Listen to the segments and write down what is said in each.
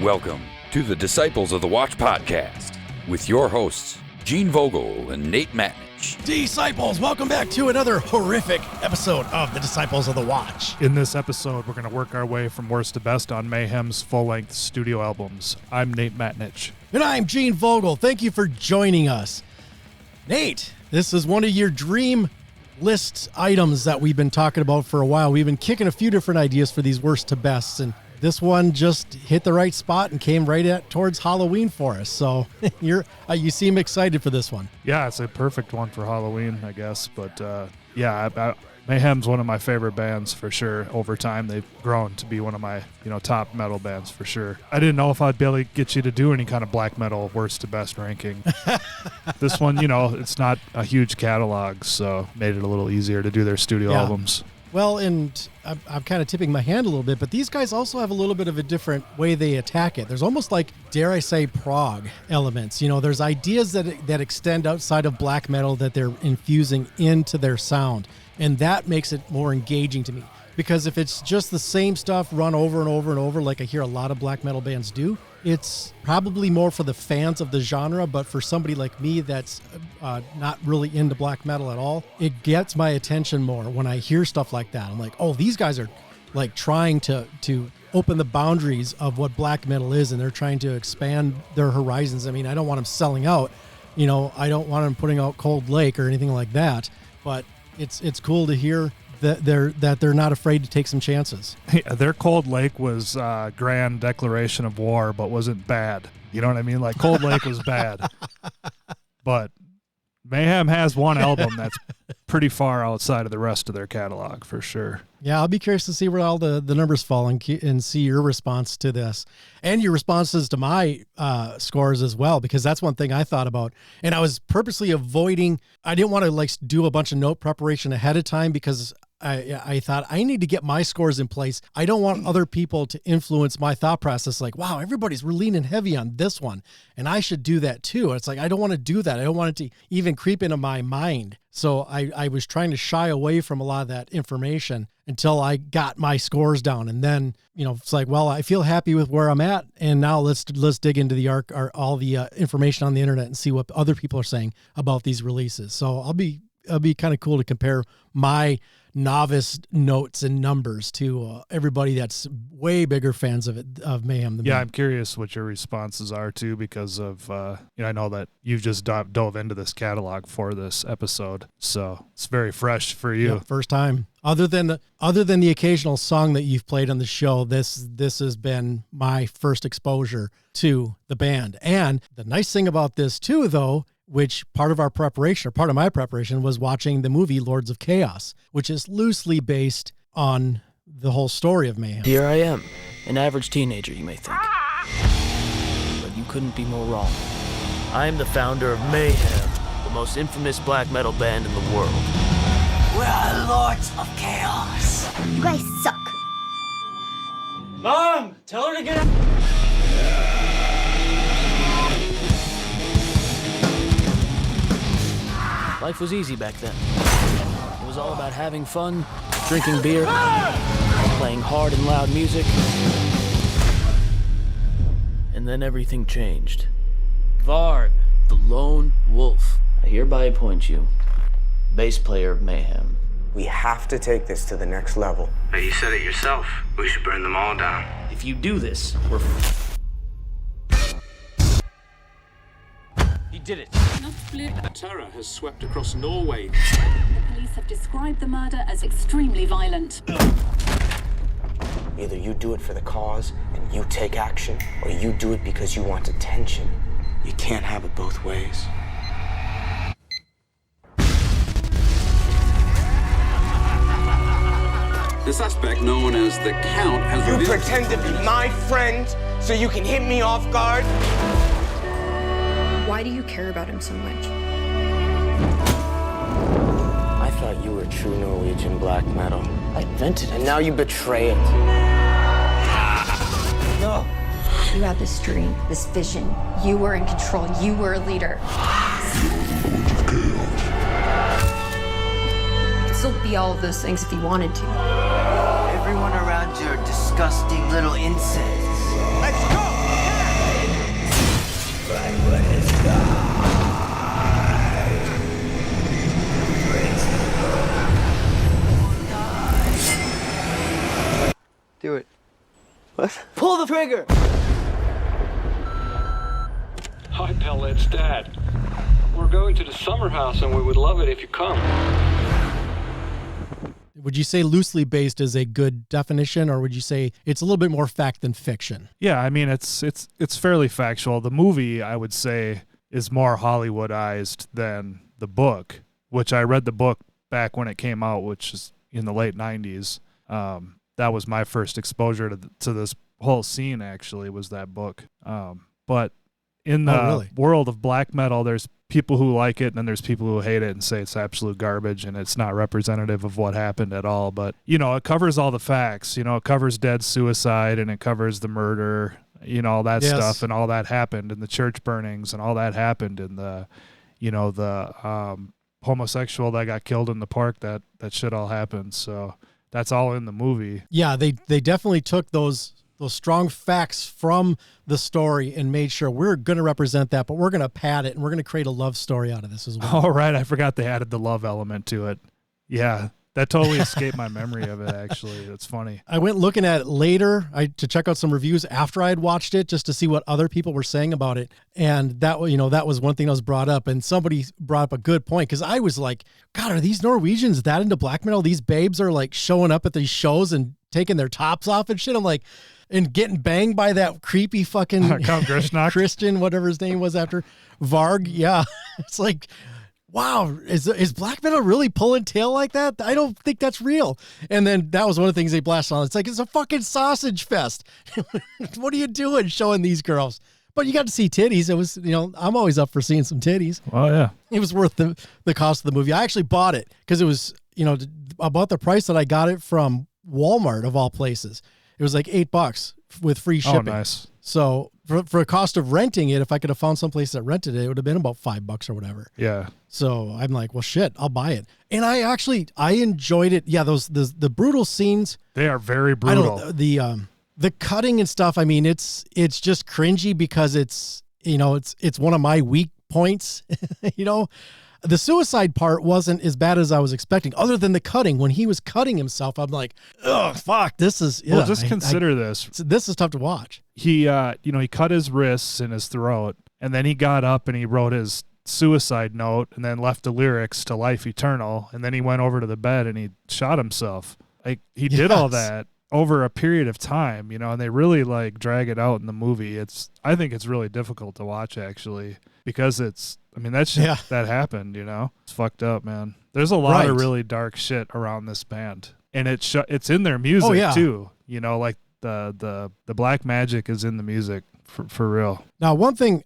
Welcome to the Disciples of the Watch podcast with your hosts, Gene Vogel and Nate Matnich. Disciples, welcome back to another horrific episode of the Disciples of the Watch. In this episode, we're going to work our way from worst to best on Mayhem's full-length studio albums. I'm Nate Matnich. And I'm Gene Vogel. Thank you for joining us. Nate, this is one of your dream list items that we've been talking about for a while. We've been kicking a few different ideas for these worst to bests, and this one just hit the right spot and came right towards Halloween for us. So you seem excited for this one. Yeah, it's a perfect one for Halloween, I guess. But Mayhem's one of my favorite bands for sure. Over time, they've grown to be one of my top metal bands for sure. I didn't know if I'd be able to get you to do any kind of black metal worst to best ranking. This one, it's not a huge catalog, so made it a little easier to do their studio albums. Well, and I'm kind of tipping my hand a little bit, but these guys also have a little bit of a different way they attack it. There's almost like, dare I say, prog elements. There's ideas that extend outside of black metal that they're infusing into their sound, and that makes it more engaging to me. Because if it's just the same stuff run over and over and over, like I hear a lot of black metal bands do, it's probably more for the fans of the genre, but for somebody like me that's not really into black metal at all, it gets my attention more when I hear stuff like that. I'm like, oh, these guys are like trying to open the boundaries of what black metal is, and they're trying to expand their horizons. I mean, I don't want them selling out. I don't want them putting out Cold Lake or anything like that, but it's cool to hear that they're not afraid to take some chances. Yeah, their Cold Lake was grand declaration of war, but wasn't bad. You know what I mean? Like Cold Lake was bad, but Mayhem has one album that's pretty far outside of the rest of their catalog for sure. Yeah, I'll be curious to see where all the numbers fall and see your response to this and your responses to my scores as well, because that's one thing I thought about. And I was purposely avoiding, I didn't want to do a bunch of note preparation ahead of time because I thought I need to get my scores in place. I don't want other people to influence my thought process. Like, wow, everybody's leaning heavy on this one, and I should do that too. It's like, I don't want to do that. I don't want it to even creep into my mind. So I was trying to shy away from a lot of that information until I got my scores down. And then, it's like, well, I feel happy with where I'm at. And now let's dig into the all the information on the internet and see what other people are saying about these releases. So I'll be kind of cool to compare my novice notes and numbers to everybody that's way bigger fans of Mayhem than me. I'm curious what your responses are too, because of I know that you've just dove into this catalog for this episode, so it's very fresh for you. Yeah, first time. Other than the occasional song that you've played on the show, this has been my first exposure to the band. And the nice thing about this too, though, which part of my preparation was watching the movie Lords of Chaos, which is loosely based on the whole story of Mayhem. Here I am, an average teenager, you may think. But you couldn't be more wrong. I am the founder of Mayhem, the most infamous black metal band in the world. We are Lords of Chaos. You guys suck. Mom, tell her to get out. Life was easy back then. It was all about having fun, drinking beer, playing hard and loud music. And then everything changed. Varg, the lone wolf, I hereby appoint you bass player of Mayhem. We have to take this to the next level. But you said it yourself. We should burn them all down. If you do this, we're He did it. Terror has swept across Norway. The police have described the murder as extremely violent. Either you do it for the cause and you take action, or you do it because you want attention. You can't have it both ways. This aspect, known as the Count, has You revealed... pretend to be my friend so you can hit me off guard? Why do you care about him so much? I thought you were true Norwegian black metal. I invented it. And now you betray it. No. You had this dream, this vision. You were in control. You were a leader. You could still be all of those things if you wanted to. Everyone around you are disgusting little insects. Let's go! What? Pull the trigger! Hi, Bella, it's Dad. We're going to the summer house and we would love it if you come. Would you say loosely based is a good definition, or would you say it's a little bit more fact than fiction? Yeah, I mean, it's fairly factual. The movie, I would say, is more Hollywoodized than the book, which I read the book back when it came out, which is in the late 90s. That was my first exposure to this whole scene, actually, was that book. But in the world of black metal, there's people who like it, and then there's people who hate it and say it's absolute garbage and it's not representative of what happened at all. But, it covers all the facts. It covers dead suicide, and it covers the murder, all that stuff, and all that happened, and the church burnings, and all that happened, and the homosexual that got killed in the park, that shit all happened. So that's all in the movie. Yeah, they definitely took those strong facts from the story and made sure we're going to represent that, but we're going to pad it and we're going to create a love story out of this as well. Oh, right. I forgot they added the love element to it. Yeah, that totally escaped my memory of it, actually. It's funny. I went looking at it later to check out some reviews after I had watched it, just to see what other people were saying about it. And that was one thing that was brought up, and somebody brought up a good point, because I was like, God, are these Norwegians that into black metal? These babes are like showing up at these shows and taking their tops off and shit. I'm like, and getting banged by that creepy fucking Count Grishnak. Christian, whatever his name was after Varg. Yeah. It's like, wow, is black metal really pulling tail like that? I don't think that's real. And then that was one of the things they blasted on. It's like, it's a fucking sausage fest. What are you doing showing these girls? But you got to see titties. It was, I'm always up for seeing some titties. Oh, yeah. It was worth the cost of the movie. I actually bought it because it was, about the price that I got it from Walmart, of all places. It was like $8 with free shipping. Oh, nice. So for a cost of renting it, if I could have found someplace that rented it, it would have been about $5 or whatever. Yeah. So I'm like, well, shit, I'll buy it. And I enjoyed it. Yeah, the brutal scenes. They are very brutal. The cutting and stuff. I mean, it's just cringy because it's one of my weak points. The suicide part wasn't as bad as I was expecting, other than the cutting. When he was cutting himself, I'm like, oh, fuck, this is... Well, just consider this. This is tough to watch. He cut his wrists and his throat, and then he got up and he wrote his suicide note and then left the lyrics to Life Eternal, and then he went over to the bed and he shot himself. Like, he did all that over a period of time, and they really, drag it out in the movie. I think it's really difficult to watch, actually, because that shit that happened, It's fucked up, man. There's a lot of really dark shit around this band, and it's in their music too. The black magic is in the music for real. Now, one thing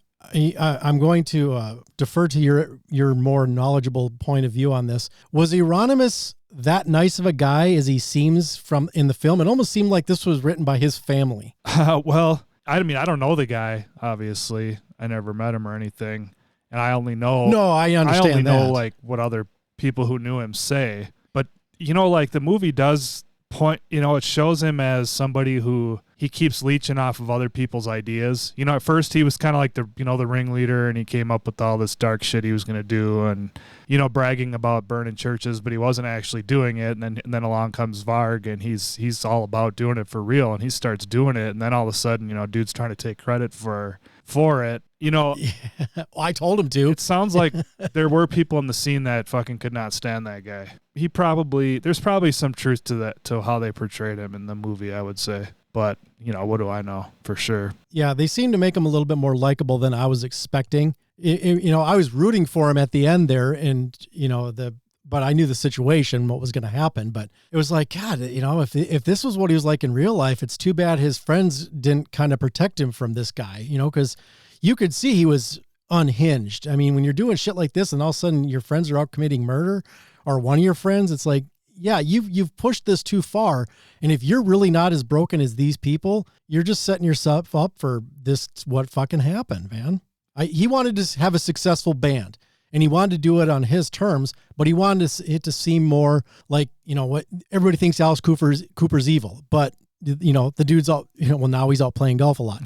I'm going to defer to your more knowledgeable point of view on this. Was Euronymous that nice of a guy as he seems from in the film? It almost seemed like this was written by his family. Well, I don't know the guy, obviously. I never met him or anything. And I only know... No, I understand that. I only know, what other people who knew him say. But, the movie does point... it shows him as somebody who... He keeps leeching off of other people's ideas. At first he was kind of like the ringleader, and he came up with all this dark shit he was going to do, and, bragging about burning churches, but he wasn't actually doing it. And then along comes Varg, and he's all about doing it for real, and he starts doing it. And then all of a sudden, dude's trying to take credit for it. I told him to. It sounds like there were people in the scene that fucking could not stand that guy. There's probably some truth to that, to how they portrayed him in the movie, I would say. But, what do I know for sure? Yeah, they seem to make him a little bit more likable than I was expecting. I was rooting for him at the end there, and, but I knew the situation, what was going to happen. But it was like, God, if this was what he was like in real life, it's too bad his friends didn't kind of protect him from this guy, because you could see he was unhinged. I mean, when you're doing shit like this and all of a sudden your friends are out committing murder, or one of your friends, it's like, yeah, you've pushed this too far. And if you're really not as broken as these people, you're just setting yourself up for this, what fucking happened, man. He wanted to have a successful band, and he wanted to do it on his terms, but he wanted it to seem more like, what everybody thinks Alice Cooper's evil, but the dude's all, now he's out playing golf a lot.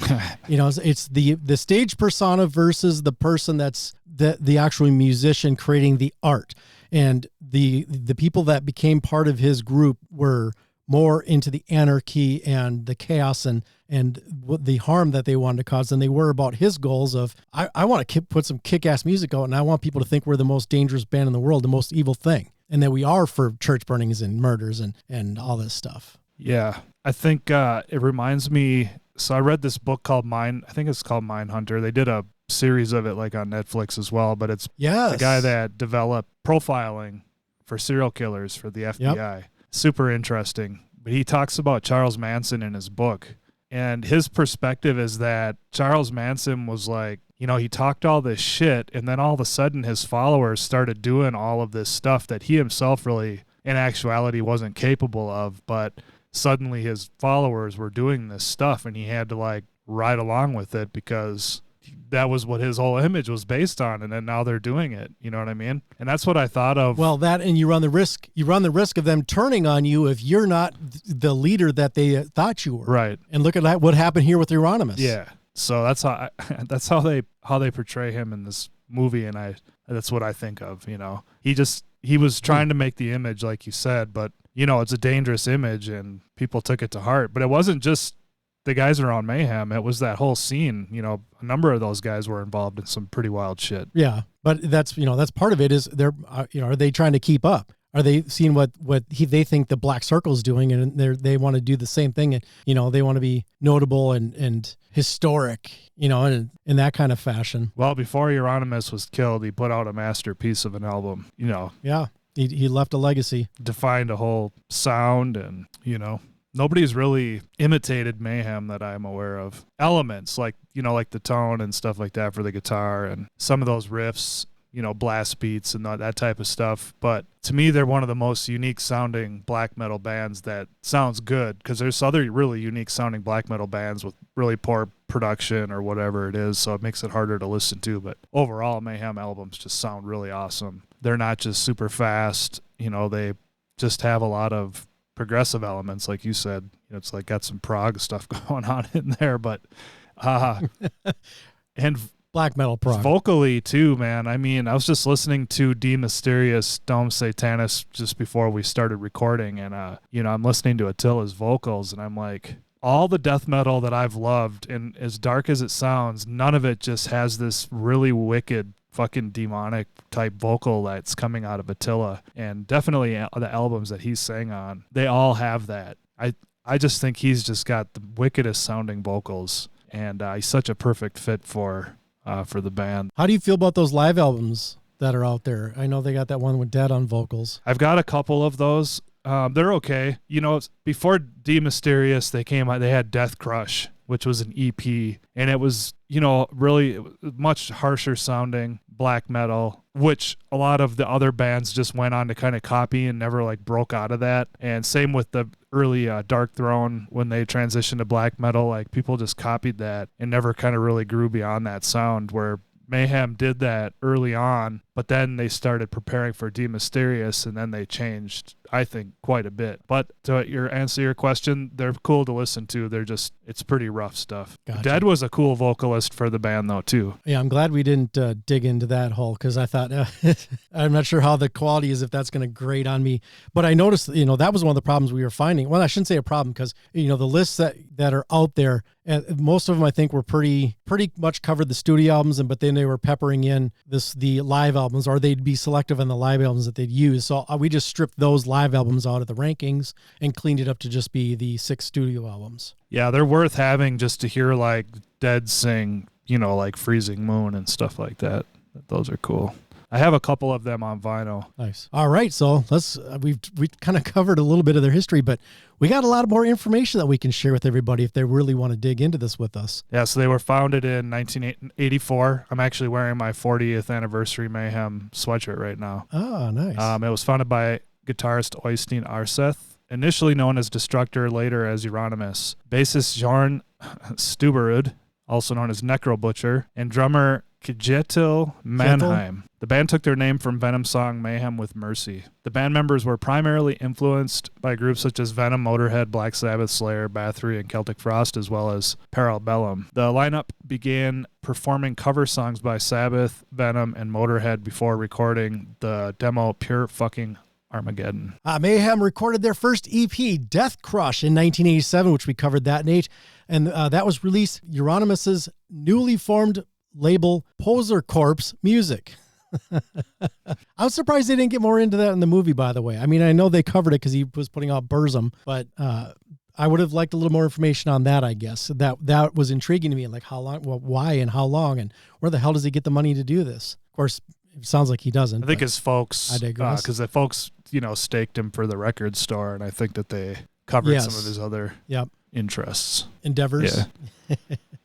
It's the stage persona versus the person that's the actual musician creating the art. And the people that became part of his group were more into the anarchy and the chaos and the harm that they wanted to cause than they were about his goals of, I want to put some kick-ass music out, and I want people to think we're the most dangerous band in the world, the most evil thing, and that we are for church burnings and murders and all this stuff. Yeah, I think it reminds me, so I read this book called I think it's called Mindhunter. They did a series of it like on Netflix as well, but it's the guy that developed profiling for serial killers for the FBI. Yep. Super interesting. But he talks about Charles Manson in his book, and his perspective is that Charles Manson was like, he talked all this shit, and then all of a sudden his followers started doing all of this stuff that he himself really, in actuality, wasn't capable of, but suddenly his followers were doing this stuff, and he had to like ride along with it because that was what his whole image was based on, and then now they're doing it. You know what I mean? And that's what I thought of. Well, that, and you run the risk of them turning on you if you're not the leader that they thought you were. Right. And look at what happened here with Euronymous. Yeah. So that's how they portray him in this movie, and that's what I think of. He was trying to make the image, like you said, but it's a dangerous image, and people took it to heart. But it wasn't just the guys around Mayhem. It was that whole scene. A number of those guys were involved in some pretty wild shit. Yeah, but that's part of it. Is are they trying to keep up? Are they seeing what they think the Black Circle's doing, and they want to do the same thing, and they want to be notable and historic, in that kind of fashion. Well, before Euronymous was killed, he put out a masterpiece of an album. Yeah, he left a legacy, defined a whole sound, and nobody's really imitated Mayhem that I'm aware of. Elements like the tone and stuff like that for the guitar and some of those riffs, blast beats and that type of stuff. But to me, they're one of the most unique sounding black metal bands that sounds good, because there's other really unique sounding black metal bands with really poor production or whatever it is. So it makes it harder to listen to. But overall, Mayhem albums just sound really awesome. They're not just super fast. They just have a lot of progressive elements, like you said. It's like got some prog stuff going on in there, but and black metal prog vocally too, man. I mean, I was just listening to De Mysterious Dome Satanis just before we started recording, and I'm listening to Attila's vocals, and I'm like, all the death metal that I've loved, and as dark as it sounds, none of it just has this really wicked fucking demonic type vocal that's coming out of Attila. And definitely the albums that he's sang on, they all have that. I just think he's just got the wickedest sounding vocals, and he's such a perfect fit for the band. How do you feel about those live albums that are out there? I know they got that one with Dead on vocals. I've got a couple of those. They're okay. Before De Mysterious, they had Death Crush, which was an EP, and it was, really much harsher sounding black metal, which a lot of the other bands just went on to kind of copy and never like broke out of that. And same with the early Dark Throne, when they transitioned to black metal, like people just copied that and never kind of really grew beyond that sound, where Mayhem did that early on, but then they started preparing for De Mysterious, and then they changed, I think, quite a bit. But to answer your question, they're cool to listen to. It's pretty rough stuff. Gotcha. Dead was a cool vocalist for the band, though, too. Yeah, I'm glad we didn't dig into that hole, because I thought, I'm not sure how the quality is, if that's going to grate on me. But I noticed, that was one of the problems we were finding. Well, I shouldn't say a problem, because, the lists that are out there, most of them I think were pretty much covered the studio albums, but then they were peppering in the live albums, or they'd be selective on the live albums that they'd use. So we just stripped those live albums out of the rankings and cleaned it up to just be the 6 studio albums. Yeah, they're worth having just to hear like Dead sing, like Freezing Moon and stuff like that. Those are cool. I have a couple of them on vinyl. Nice. All right, so we've kind of covered a little bit of their history, but we got a lot more information that we can share with everybody if they really want to dig into this with us. Yeah, so they were founded in 1984. I'm actually wearing my 40th anniversary Mayhem sweatshirt right now. Oh, nice. It was founded by guitarist Oystein Arseth, initially known as Destructor, later as Euronymous, bassist Jorn Stuberud, also known as Necro Butcher, and drummer Kjetil Mannheim. The band took their name from Venom's song Mayhem with Mercy. The band members were primarily influenced by groups such as Venom, Motorhead, Black Sabbath, Slayer, Bathory, and Celtic Frost, as well as Parabellum. The lineup began performing cover songs by Sabbath, Venom, and Motorhead before recording the demo Pure Fucking Armageddon. Mayhem recorded their first EP, Death Crush, in 1987, which we covered that, Nate. And that was released Euronymous' newly formed label, Poser Corpse Music. I'm surprised they didn't get more into that in the movie, by the way. I mean, I know they covered it because he was putting out Burzum, but I would have liked a little more information on that, I guess. That was intriguing to me, like how long, well, why and how long, and where the hell does he get the money to do this? Of course, it sounds like he doesn't. I think his folks, I digress. Because the folks, staked him for the record store, and I think that they covered some of his other interests. Endeavors. Yeah.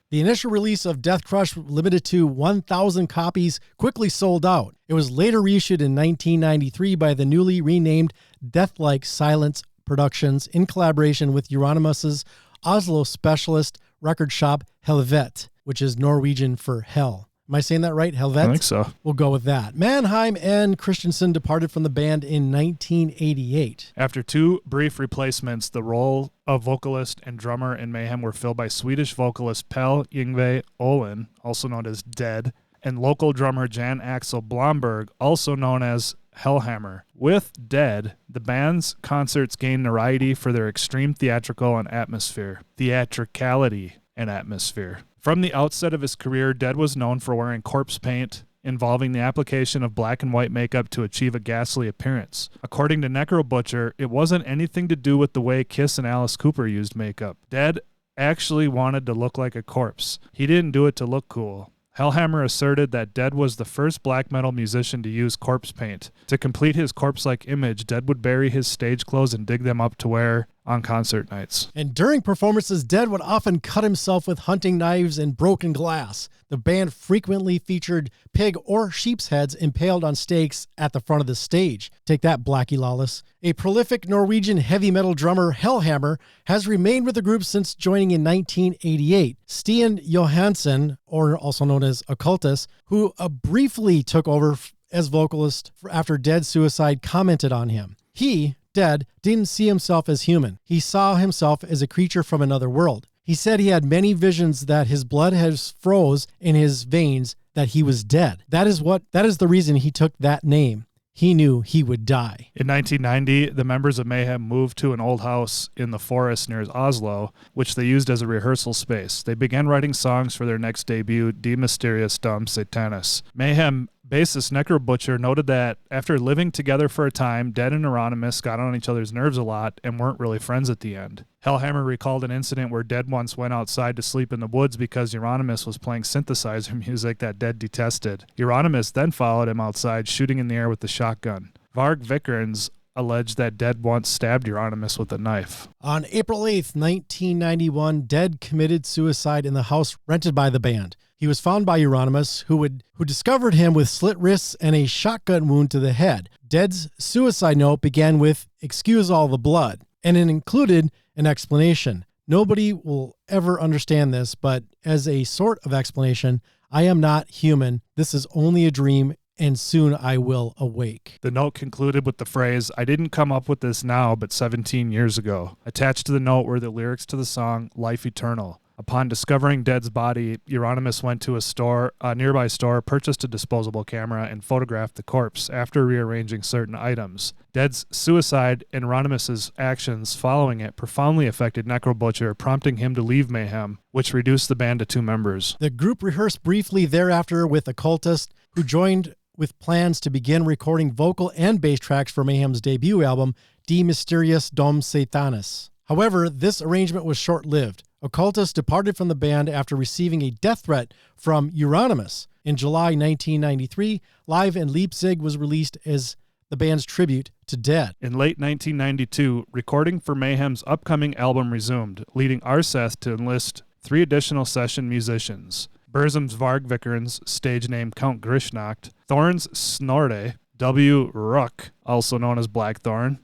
The initial release of Death Crush, limited to 1,000 copies, quickly sold out. It was later reissued in 1993 by the newly renamed Deathlike Silence Productions in collaboration with Euronymous' Oslo specialist record shop Helvet, which is Norwegian for hell. Am I saying that right? Helvet? I think so. We'll go with that. Mannheim and Christensen departed from the band in 1988. After 2 brief replacements, the role of vocalist and drummer in Mayhem were filled by Swedish vocalist Pelle Yngve Olin, also known as Dead, and local drummer Jan Axel Blomberg, also known as Hellhammer. With Dead, the band's concerts gained notoriety for their extreme theatricality and atmosphere. From the outset of his career, Dead was known for wearing corpse paint, involving the application of black and white makeup to achieve a ghastly appearance. According to Necro Butcher, it wasn't anything to do with the way Kiss and Alice Cooper used makeup. Dead actually wanted to look like a corpse. He didn't do it to look cool. Hellhammer asserted that Dead was the first black metal musician to use corpse paint. To complete his corpse-like image, Dead would bury his stage clothes and dig them up to wear on concert nights. And during performances, Dead would often cut himself with hunting knives and broken glass. The band frequently featured pig or sheep's heads impaled on stakes at the front of the stage. Take that, Blackie Lawless. A prolific Norwegian heavy metal drummer, Hellhammer, has remained with the group since joining in 1988. Stian Johansson, or also known as Occultus, who briefly took over as vocalist after Dead's suicide, commented on him. He, Dead, didn't see himself as human. He saw himself as a creature from another world. He said he had many visions that his blood has froze in his veins, that he was dead. That is the reason he took that name. He knew he would die. In 1990, the members of Mayhem moved to an old house in the forest near Oslo, which they used as a rehearsal space. They began writing songs for their next debut, Die Mysterious Dom Satanis. Mayhem bassist Necro Butcher noted that after living together for a time, Dead and Euronymous got on each other's nerves a lot and weren't really friends at the end. Hellhammer recalled an incident where Dead once went outside to sleep in the woods because Euronymous was playing synthesizer music that Dead detested. Euronymous then followed him outside, shooting in the air with the shotgun. Varg Vikernes alleged that Dead once stabbed Euronymous with a knife. On April 8th, 1991, Dead committed suicide in the house rented by the band. He was found by Euronymous, who discovered him with slit wrists and a shotgun wound to the head. Dead's suicide note began with, "Excuse all the blood," and it included an explanation. Nobody will ever understand this, but as a sort of explanation, I am not human. This is only a dream, and soon I will awake. The note concluded with the phrase, "I didn't come up with this now, but 17 years ago." Attached to the note were the lyrics to the song Life Eternal. Upon discovering Dead's body, Euronymous went to a nearby store, purchased a disposable camera, and photographed the corpse after rearranging certain items. Dead's suicide and Euronymous' actions following it profoundly affected Necro Butcher, prompting him to leave Mayhem, which reduced the band to 2 members. The group rehearsed briefly thereafter with Occultist, who joined with plans to begin recording vocal and bass tracks for Mayhem's debut album, Die Mysterious Dom Satanis. However, this arrangement was short-lived. Occultus departed from the band after receiving a death threat from Euronymous. In July 1993, Live in Leipzig was released as the band's tribute to Dead. In late 1992, recording for Mayhem's upcoming album resumed, leading Arseth to enlist 3 additional session musicians. Burzum's Varg Vikernes, stage name Count Grishnacht, Thorn's Snorre, W. Ruck, also known as Blackthorn,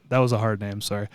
that was a hard name, sorry,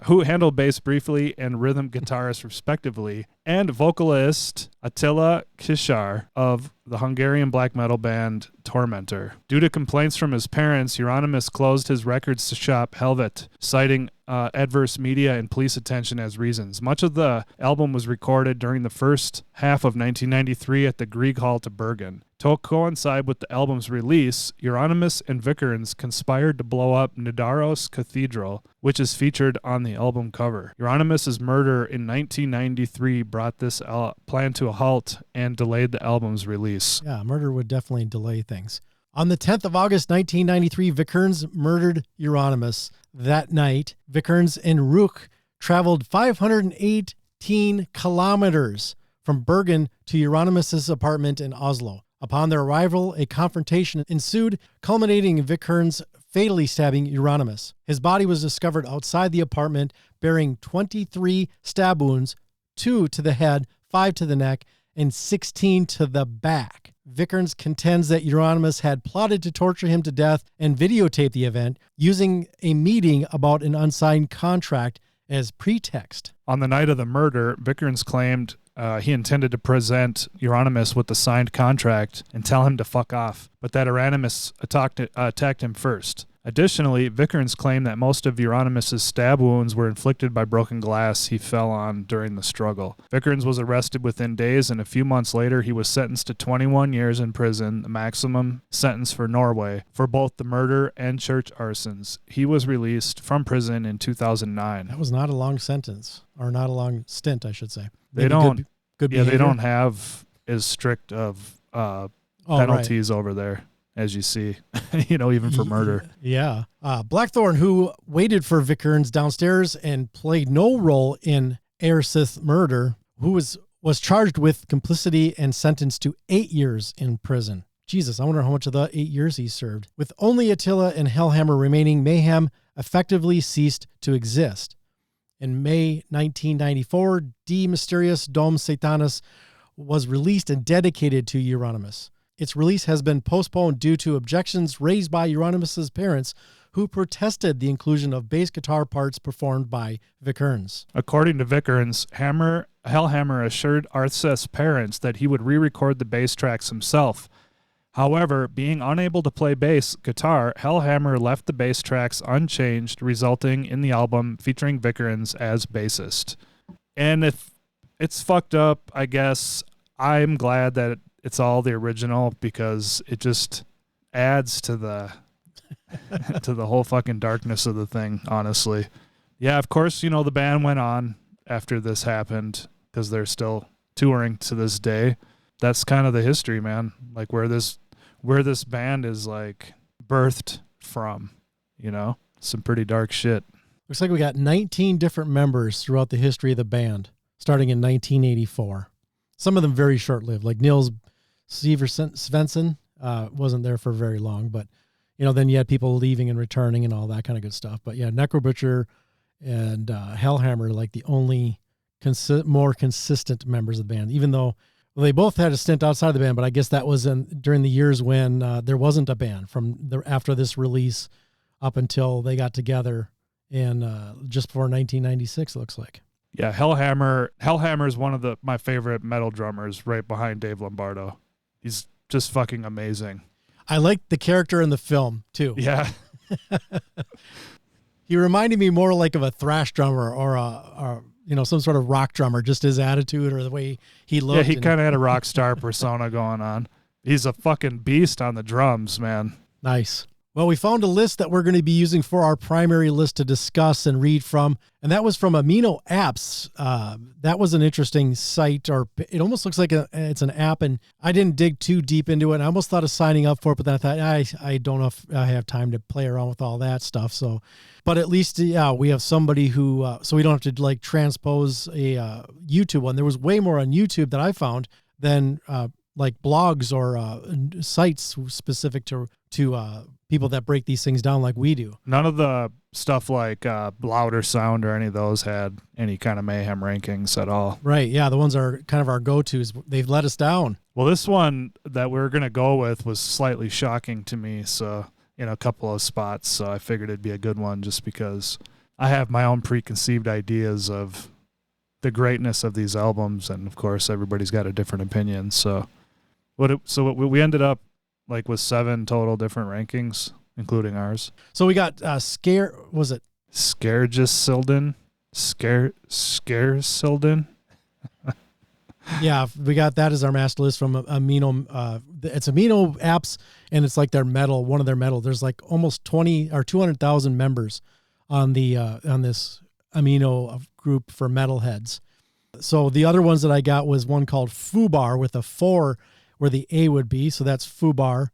who handled bass briefly and rhythm guitarist respectively, and vocalist Attila Kishar of the Hungarian black metal band Tormentor. Due to complaints from his parents, Euronymous closed his records shop Helvet, citing adverse media and police attention as reasons. Much of the album was recorded during the first half of 1993 at the Grieg Hall to Bergen. To coincide with the album's release, Euronymous and Vikernes conspired to blow up Nidaros Cathedral, which is featured on the album cover. Euronymous' murder in 1993 brought this plan to a halt and delayed the album's release. Yeah, murder would definitely delay things. On the 10th of August, 1993, Vikernes murdered Euronymous. That night, Vikernes and Rook traveled 518 kilometers from Bergen to Euronymous' apartment in Oslo. Upon their arrival, a confrontation ensued, culminating in Vikernes fatally stabbing Euronymous. His body was discovered outside the apartment, bearing 23 stab wounds, 2 to the head, 5 to the neck, and 16 to the back. Vikernes contends that Euronymous had plotted to torture him to death and videotape the event, using a meeting about an unsigned contract as pretext. On the night of the murder, Vikernes claimed he intended to present Euronymous with the signed contract and tell him to fuck off, but that Euronymous attacked him first. Additionally, Vikernes claimed that most of Euronymous' stab wounds were inflicted by broken glass he fell on during the struggle. Vikernes was arrested within days, and a few months later he was sentenced to 21 years in prison, the maximum sentence for Norway, for both the murder and church arsons. He was released from prison in 2009. That was not a long sentence, or not a long stint, I should say. They Maybe don't. Good Yeah, they behavior. don't have as strict of penalties over there, as you see, even for murder. Yeah. Blackthorne, who waited for Vikernes downstairs and played no role in Aersith's murder, who was charged with complicity and sentenced to 8 years in prison. Jesus, I wonder how much of the 8 years he served. With only Attila and Hellhammer remaining, Mayhem effectively ceased to exist. In May 1994, De Mysteriis Dom Satanis was released and dedicated to Euronymous. Its release has been postponed due to objections raised by Euronymous' parents, who protested the inclusion of bass guitar parts performed by Vikernes. According to Vikernes, Hellhammer assured Arthur's parents that he would re-record the bass tracks himself. However, being unable to play bass guitar, Hellhammer left the bass tracks unchanged, resulting in the album featuring Vikernes as bassist. And if it's fucked up, I guess I'm glad that it's all the original, because it just adds to the to the whole fucking darkness of the thing, honestly. Yeah, of course, the band went on after this happened, because they're still touring to this day. That's kind of the history, man. Like where this band is like birthed from, some pretty dark shit. Looks like we got 19 different members throughout the history of the band, starting in 1984. Some of them very short-lived, like Nils Svensson wasn't there for very long, but then you had people leaving and returning and all that kind of good stuff. But yeah, Necrobutcher and Hellhammer are like the only more consistent members of the band, even though they both had a stint outside the band, but I guess that was during the years when there wasn't a band after this release up until they got together in just before 1996, it looks like. Yeah, Hellhammer is one of my favorite metal drummers, right behind Dave Lombardo. He's just fucking amazing. I liked the character in the film too. Yeah. He reminded me more like of a thrash drummer or some sort of rock drummer, just his attitude or the way he looked. Yeah, he kind of had a rock star persona going on. He's a fucking beast on the drums, man. Nice. Well, we found a list that we're going to be using for our primary list to discuss and read from, and that was from Amino Apps. That was an interesting site, or it almost looks like it's an app, and I didn't dig too deep into it. I almost thought of signing up for it, but then I thought, I don't know if I have time to play around with all that stuff. So, but at least, we have somebody who, so we don't have to like transpose a YouTube one. There was way more on YouTube that I found than like blogs or sites specific to people that break these things down like we do. None of the stuff like Louder Sound or any of those had any kind of Mayhem rankings at all. Right, yeah, the ones are kind of our go-tos. They've let us down. Well, this one that we're going to go with was slightly shocking to me, so in a couple of spots, so I figured it'd be a good one just because I have my own preconceived ideas of the greatness of these albums, and of course everybody's got a different opinion, so we ended up like with 7 total different rankings, including ours. So we got Scaresilden? Yeah, we got that as our master list from Amino. It's Amino Apps, and it's like their metal, one of their metal. There's like almost 20 or 200,000 members on the on this Amino group for metalheads. So the other ones that I got was one called Fubar with a 4 where the A would be. So that's Fubar.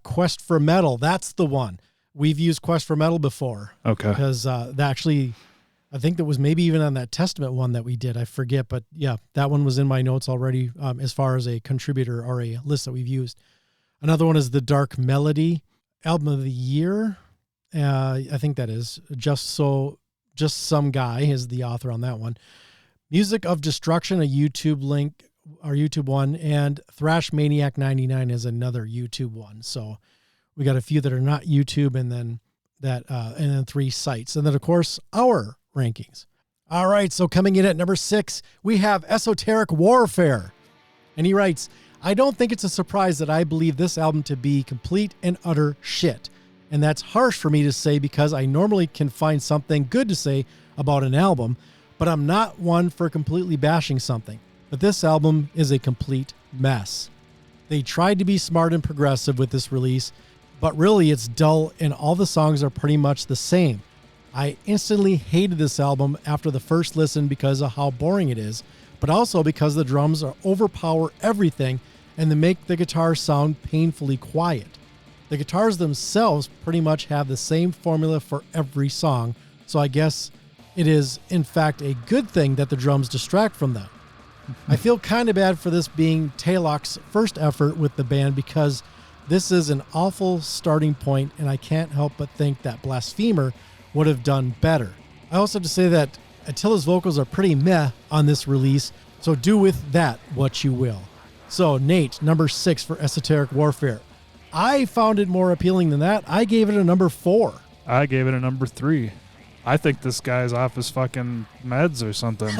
Quest for Metal. That's the one. We've used Quest for Metal before. Okay. Because that actually, I think that was maybe even on that Testament one that we did. I forget. But yeah, that one was in my notes already as far as a contributor or a list that we've used. Another one is the Dark Melody. Album of the Year. I think that is. Just Some Guy is the author on that one. Music of Destruction, a YouTube link, our YouTube one, and Thrash Maniac 99 is another YouTube one. So we got a few that are not YouTube, and then and then 3 sites, and then of course our rankings. All right, so coming in at number 6, we have Esoteric Warfare, and he writes, "I don't think it's a surprise that I believe this album to be complete and utter shit, and that's harsh for me to say because I normally can find something good to say about an album, but I'm not one for completely bashing something. But this album is a complete mess. They tried to be smart and progressive with this release, but really it's dull and all the songs are pretty much the same. I instantly hated this album after the first listen because of how boring it is, but also because the drums overpower everything and they make the guitars sound painfully quiet. The guitars themselves pretty much have the same formula for every song, so I guess it is, in fact, a good thing that the drums distract from them. I feel kind of bad for this being Taylor's first effort with the band because this is an awful starting point, and I can't help but think that Blasphemer would have done better. I also have to say that Attila's vocals are pretty meh on this release, so do with that what you will." So, Nate, number 6 for Esoteric Warfare. I found it more appealing than that. I gave it a number 4. I gave it a number 3. I think this guy's off his fucking meds or something.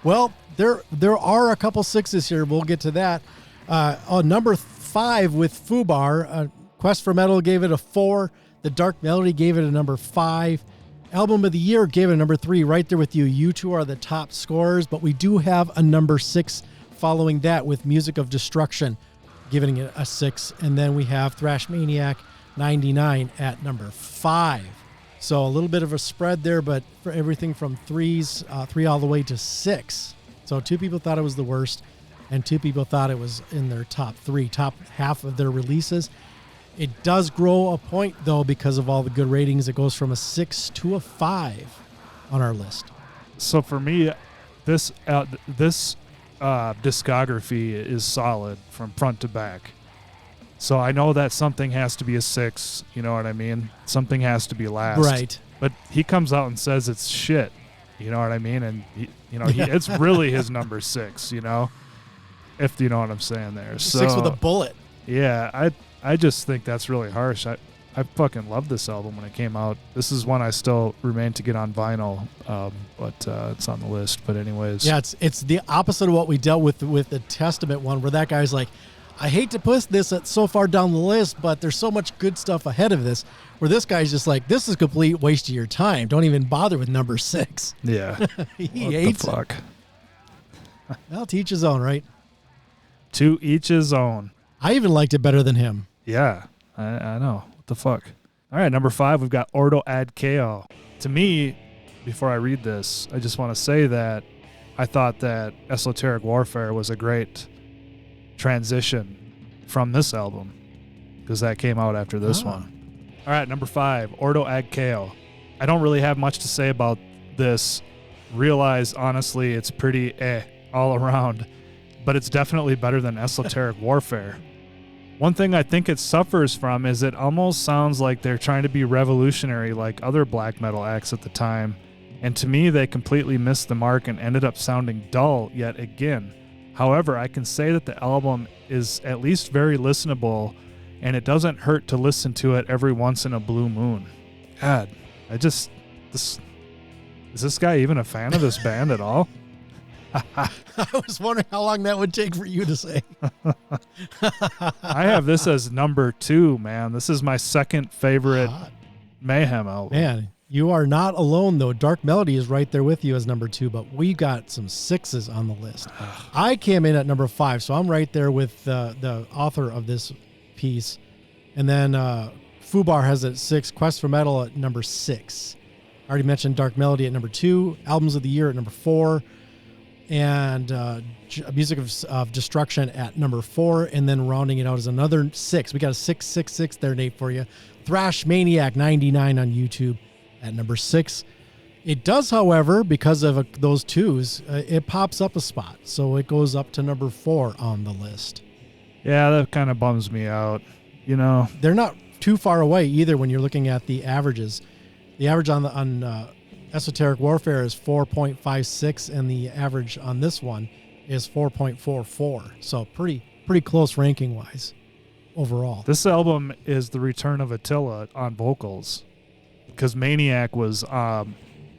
Well, there are a couple 6s here. We'll get to that. On number 5 with Fubar, Quest for Metal gave it a 4. The Dark Melody gave it a number 5. Album of the Year gave it a number 3. Right there with you. You two are the top scorers, but we do have a number 6 following that with Music of Destruction, giving it a 6. And then we have Thrash Maniac 99 at number 5. So a little bit of a spread there, but for everything from 3s, 3 all the way to 6. So 2 people thought it was the worst, and 2 people thought it was in their top 3, top half of their releases. It does grow a point, though, because of all the good ratings. It goes from a 6 to a 5 on our list. So for me, this discography is solid from front to back. So I know that something has to be a 6, you know what I mean? Something has to be last. Right. But he comes out and says it's shit, you know what I mean? And, it's really his number 6, you know? If you know what I'm saying there. 6 with a bullet. Yeah, I just think that's really harsh. I fucking loved this album when it came out. This is one I still remain to get on vinyl, but it's on the list. But anyways. Yeah, it's the opposite of what we dealt with the Testament one, where that guy's like, I hate to put this at so far down the list, but there's so much good stuff ahead of this, where this guy's just like, this is a complete waste of your time. Don't even bother with number 6. Yeah. He hates it. Well, to each his own, right? To each his own. I even liked it better than him. Yeah, I know. What the fuck? All right, number 5, we've got Ordo Ad Chaos. To me, before I read this, I just want to say that I thought that Esoteric Warfare was a great transition from this album because that came out after this one. All right, number 5, Ordo Ad Chaos. I don't really have much to say about this. Realize, honestly, it's pretty all around, but it's definitely better than Esoteric Warfare. One thing I think it suffers from is it almost sounds like they're trying to be revolutionary like other black metal acts at the time, and to me they completely missed the mark and ended up sounding dull yet again. However, I can say that the album is at least very listenable, and it doesn't hurt to listen to it every once in a blue moon. God, is this guy even a fan of this band at all? I was wondering how long that would take for you to say. I have this as number 2, man. This is my second favorite Mayhem album. Man, You are not alone, though. Dark Melody is right there with you as number 2, but we got some 6s on the list. I came in at number 5, so I'm right there with the author of this piece. And then Fubar has it at 6, Quest for Metal at number 6. I already mentioned Dark Melody at number 2, Albums of the Year at number 4, and Music of Destruction at number 4, and then rounding it out is another 6. We got a 666 there, Nate, for you. Thrash Maniac 99 on YouTube at number 6. It does, however, because of those 2s, it pops up a spot. So it goes up to number 4 on the list. Yeah, that kind of bums me out. You know, they're not too far away either when you're looking at the averages. The average on Esoteric Warfare is 4.56, and the average on this one is 4.44. So pretty close ranking-wise overall. This album is the return of Attila on vocals. Because Maniac was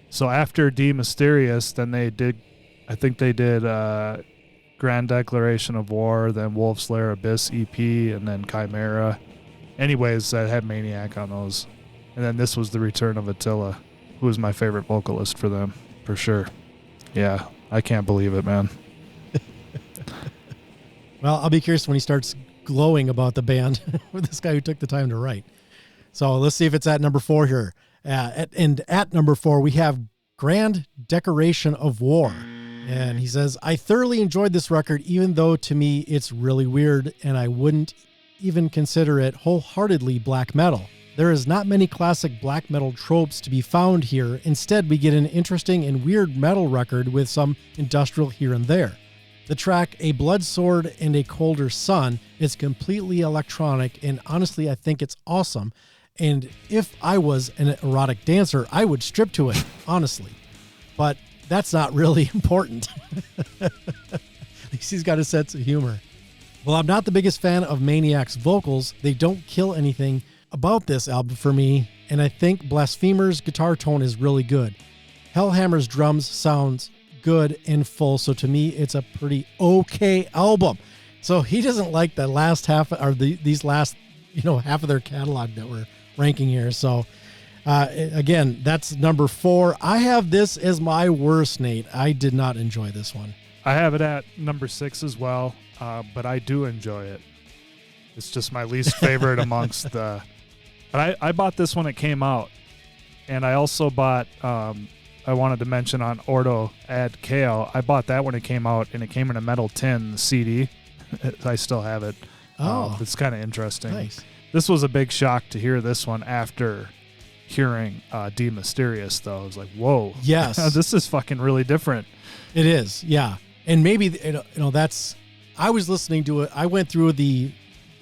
so after D Mysterious, then they did Grand Declaration of War, then Wolf's Lair Abyss EP, and then Chimera. Anyways, I had Maniac on those. And then this was the return of Attila, who was my favorite vocalist for them, for sure. Yeah, I can't believe it, man. Well, I'll be curious when he starts glowing about the band with this guy who took the time to write. So let's see if it's at number 4 here. And at number 4, we have Grand Decoration of War. And he says, I thoroughly enjoyed this record, even though to me it's really weird, and I wouldn't even consider it wholeheartedly black metal. There is not many classic black metal tropes to be found here. Instead, we get an interesting and weird metal record with some industrial here and there. The track A Blood Sword and a Colder Sun is completely electronic, and honestly, I think it's awesome. And if I was an erotic dancer, I would strip to it, honestly. But that's not really important. At least he's got a sense of humor. Well, I'm not the biggest fan of Maniac's vocals. They don't kill anything about this album for me, and I think Blasphemer's guitar tone is really good. Hellhammer's drums sounds good and full, so to me, it's a pretty okay album. So he doesn't like the last half, or these last, half of their catalog that we're ranking here. So again, that's number 4. I have this as my worst, Nate. I did not enjoy this one. I have it at number 6 as well, but I do enjoy it. It's just my least favorite amongst the... But I bought this when it came out, and I also bought, I wanted to mention on Ordo Ad Chaos, I bought that when it came out, and it came in a metal tin, the CD. I still have it. Oh. It's kind of interesting. Nice. This was a big shock to hear this one after hearing D Mysterious, though. I was like, whoa. Yes. This is fucking really different. It is, yeah. And maybe, that's... I was listening to it. I went through the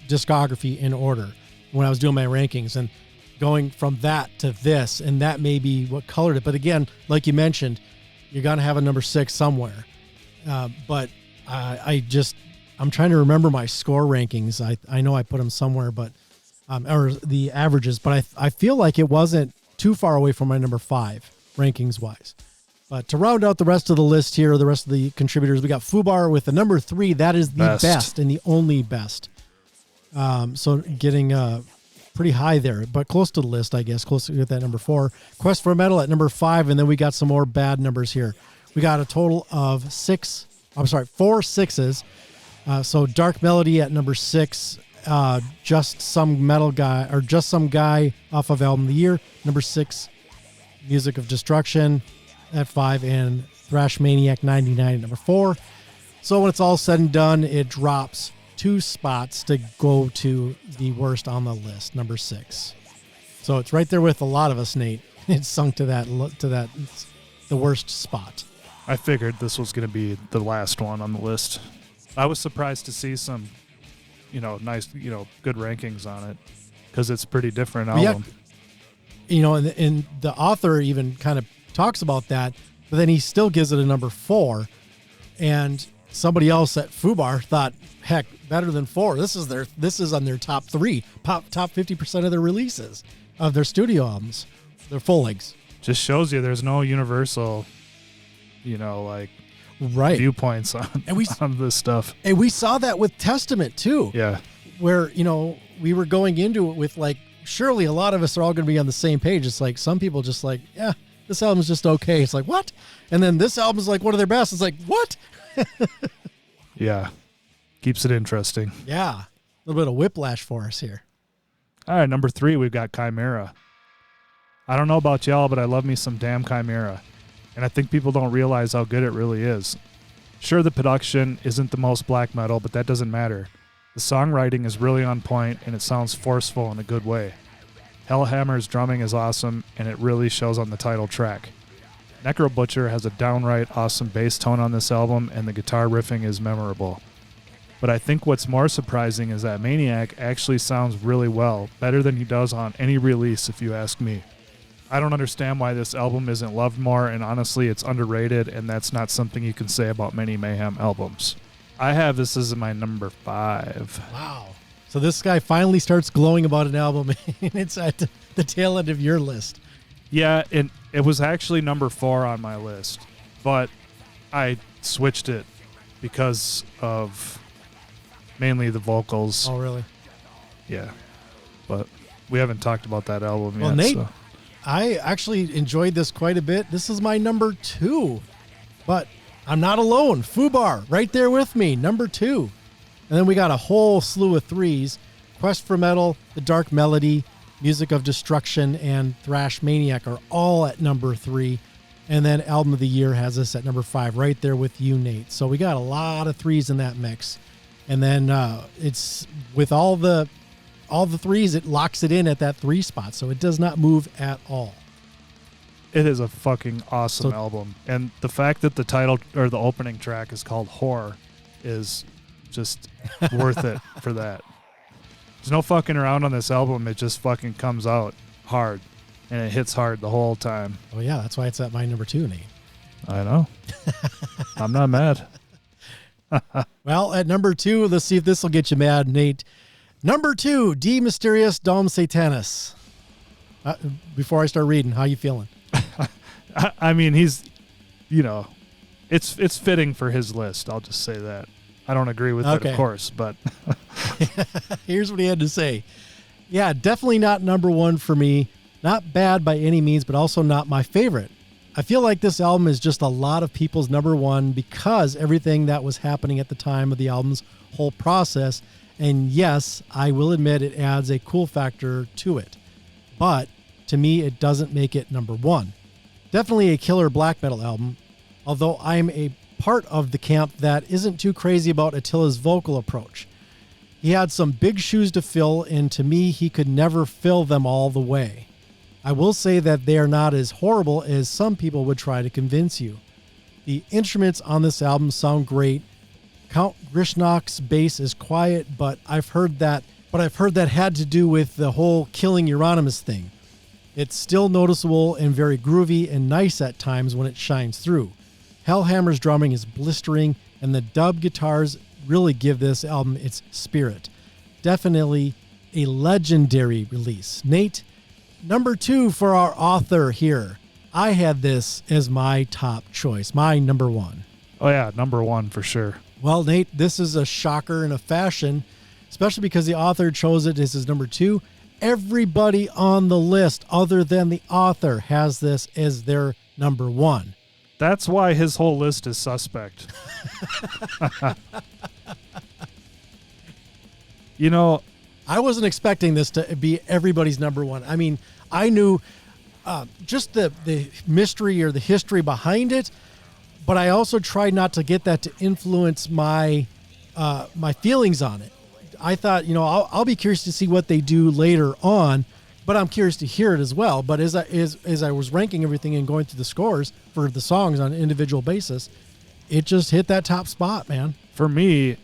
discography in order when I was doing my rankings, and going from that to this, and that may be what colored it. But again, like you mentioned, you're going to have a number 6 somewhere. But I'm trying to remember my score rankings. I know I put them somewhere, but or the averages, but I feel like it wasn't too far away from my number 5 rankings wise. But to round out the rest of the list here, the rest of the contributors, we got Fubar with the number 3. That is the best and the only best. So getting pretty high there, but close to the list, I guess, close to that number 4. Quest for Metal at number 5, and then we got some more bad numbers here. We got a total of 4 6s. So Dark Melody at number 6, Just Some Guy off of Album of the Year, number 6, Music of Destruction at 5, and Thrash Maniac 99 at number 4. So when it's all said and done, it drops 2 spots to go to the worst on the list, number 6. So it's right there with a lot of us, Nate. It's sunk to that the worst spot. I figured this was going to be the last one on the list. I was surprised to see some, nice, good rankings on it, because it's a pretty different album. Yeah, and the author even kind of talks about that, but then he still gives it a number 4, and somebody else at Fubar thought, heck, better than 4. This is on their top 3, top 50% of their releases of their studio albums, their full lengths. Just shows you there's no universal, viewpoints on this stuff. And we saw that with Testament too. Yeah. Where, we were going into it with surely a lot of us are all going to be on the same page. It's like some people just like, yeah, this album's just okay. It's like, what? And then this album's like one of their best. It's like, what? Yeah. Keeps it interesting. Yeah. A little bit of whiplash for us here. All right, number 3, we've got Chimera. I don't know about y'all, but I love me some damn Chimera. And I think people don't realize how good it really is. Sure, the production isn't the most black metal, but that doesn't matter. The songwriting is really on point, and it sounds forceful in a good way. Hellhammer's drumming is awesome, and it really shows on the title track. Necro Butcher has a downright awesome bass tone on this album, and the guitar riffing is memorable. But I think what's more surprising is that Maniac actually sounds really well, better than he does on any release, if you ask me. I don't understand why this album isn't loved more, and honestly, it's underrated, and that's not something you can say about many Mayhem albums. I have this as my number 5. Wow. So this guy finally starts glowing about an album, and it's at the tail end of your list. Yeah, and it was actually number 4 on my list, but I switched it because of mainly the vocals. Oh, really? Yeah, but we haven't talked about that album yet. Well, Nate, so. I actually enjoyed this quite a bit. This is my number 2, but I'm not alone. Fubar, right there with me, number 2. And then we got a whole slew of 3s. Quest for Metal, The Dark Melody, Music of Destruction, and Thrash Maniac are all at number 3. And then Album of the Year has us at number 5, right there with you, Nate. So we got a lot of 3s in that mix. And then it's with all the 3s, it locks it in at that 3 spot. So it does not move at all. It is a fucking awesome album. And the fact that the title or the opening track is called Horror is just worth it for that. There's no fucking around on this album. It just fucking comes out hard. And it hits hard the whole time. Oh, yeah. That's why it's at my number 2, Nate. I know. I'm not mad. Well, at number 2, let's see if this will get you mad, Nate. Number 2, De Mysteriis Dom Satanis. Before I start reading, how you feeling? I mean, he's, it's fitting for his list. I'll just say that. I don't agree with it, of course, but here's what he had to say. Yeah, definitely not number 1 for me. Not bad by any means, but also not my favorite. I feel like this album is just a lot of people's number 1 because everything that was happening at the time of the album's whole process. And yes, I will admit it adds a cool factor to it. But to me, it doesn't make it number 1. Definitely a killer black metal album, although I'm a part of the camp that isn't too crazy about Attila's vocal approach. He had some big shoes to fill, and to me, he could never fill them all the way. I will say that they are not as horrible as some people would try to convince you. The instruments on this album sound great. Count Grishnok's bass is quiet, but I've heard that had to do with the whole killing Euronymous thing. It's still noticeable and very groovy and nice at times when it shines through. Hellhammer's drumming is blistering, and the dub guitars really give this album its spirit. Definitely a legendary release. Nate, number 2 for our author here. I had this as my top choice, my number 1. Oh yeah, number 1 for sure. Well, Nate, this is a shocker in a fashion, especially because the author chose it as his number 2. Everybody on the list other than the author has this as their number 1. That's why his whole list is suspect. I wasn't expecting this to be everybody's number 1. I mean, I knew just the mystery or the history behind it, but I also tried not to get that to influence my feelings on it. I thought, I'll be curious to see what they do later on, but I'm curious to hear it as well. But as I was ranking everything and going through the scores for the songs on an individual basis, it just hit that top spot, man. For me,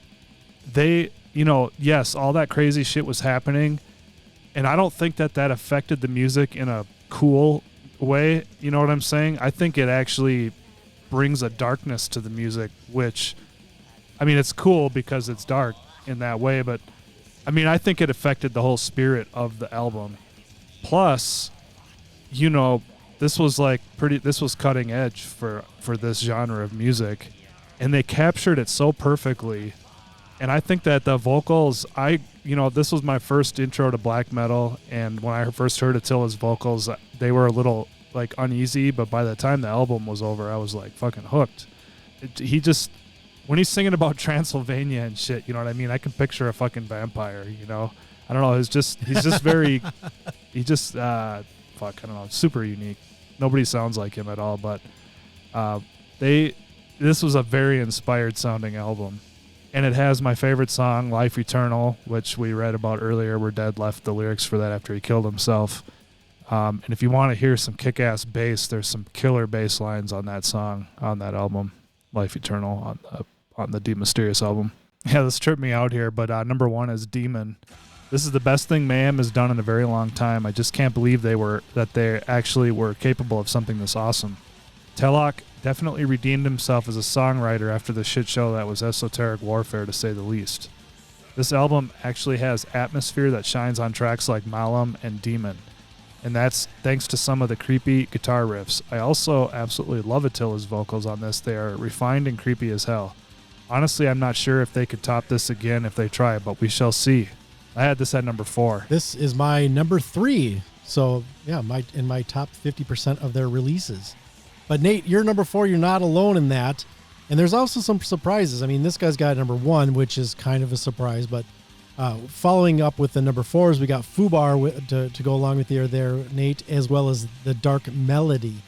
yes, all that crazy shit was happening, and I don't think that affected the music in a cool way. You know what I'm saying? I think it actually brings a darkness to the music, which, I mean, it's cool because it's dark in that way, but I mean, I think it affected the whole spirit of the album. Plus, this was cutting edge for this genre of music, and they captured it so perfectly. And I think that the vocals, this was my first intro to black metal, and when I first heard Attila's vocals, they were a little like uneasy, but by the time the album was over, I was like fucking hooked. When he's singing about Transylvania and shit, you know what I mean? I can picture a fucking vampire, I don't know. He's just very, I don't know, super unique. Nobody sounds like him at all, but this was a very inspired sounding album. And it has my favorite song, Life Eternal, which we read about earlier, where Dead left the lyrics for that after he killed himself. And if you want to hear some kick-ass bass, there's some killer bass lines on that song, on that album, Life Eternal, on the Deep Mysterious album. Yeah, this tripped me out here, but number 1 is Demon. This is the best thing Mayhem has done in a very long time. I just can't believe they actually were capable of something this awesome. Telok definitely redeemed himself as a songwriter after the shit show that was Esoteric Warfare, to say the least. This album actually has atmosphere that shines on tracks like Malum and Demon, and that's thanks to some of the creepy guitar riffs. I also absolutely love Attila's vocals on this. They are refined and creepy as hell. Honestly, I'm not sure if they could top this again if they try, but we shall see. I had this at number 4. This is my number 3. So yeah, in my top 50% of their releases. But Nate, you're number 4. You're not alone in that. And there's also some surprises. I mean, this guy's got number 1, which is kind of a surprise. But following up with the number 4s, we got Fubar to go along with you there, Nate, as well as The Dark Melody.